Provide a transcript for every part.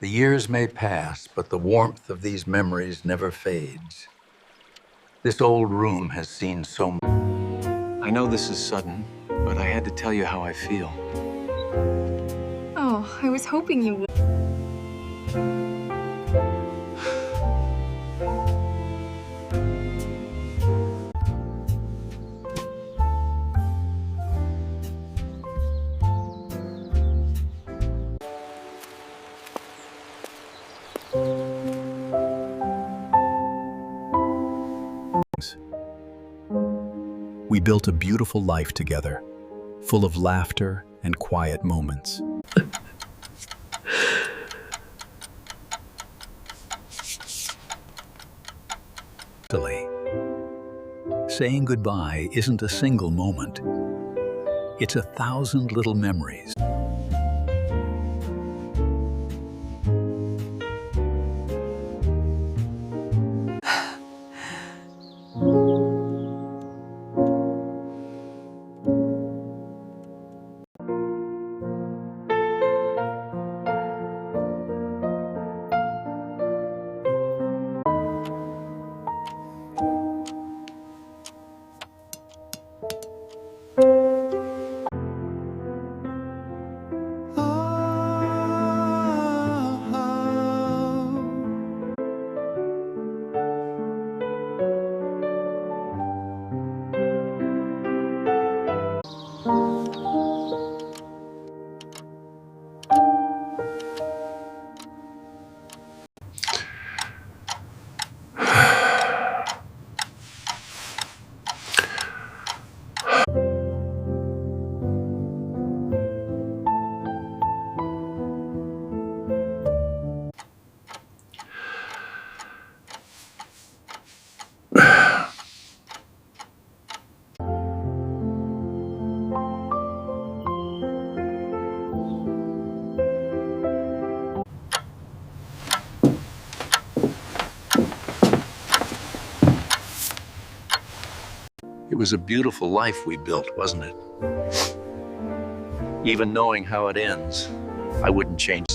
The years may pass, but the warmth of these memories never fades. This old room has seen so much. I know this is sudden, but I had to tell you how I feel. Oh, I was hoping you would. We built a beautiful life together, full of laughter and quiet moments. Saying goodbye isn't a single moment. It's 1,000 little memories. It was a beautiful life we built, wasn't it? Even knowing how it ends, I wouldn't change.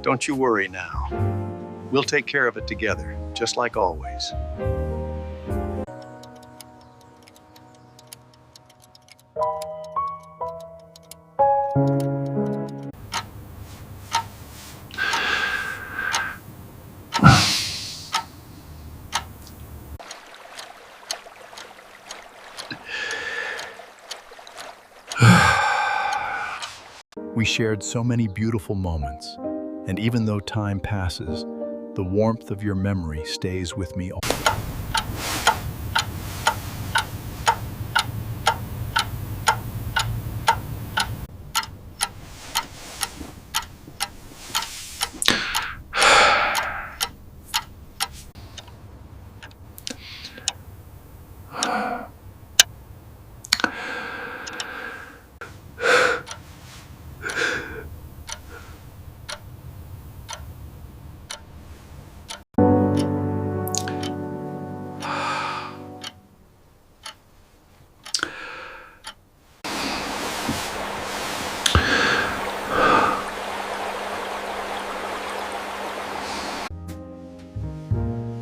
Don't you worry now. We'll take care of it together, just like always. We shared so many beautiful moments, and even though time passes, the warmth of your memory stays with me.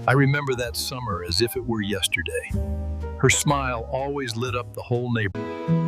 I remember that summer as if it were yesterday. Her smile always lit up the whole neighborhood.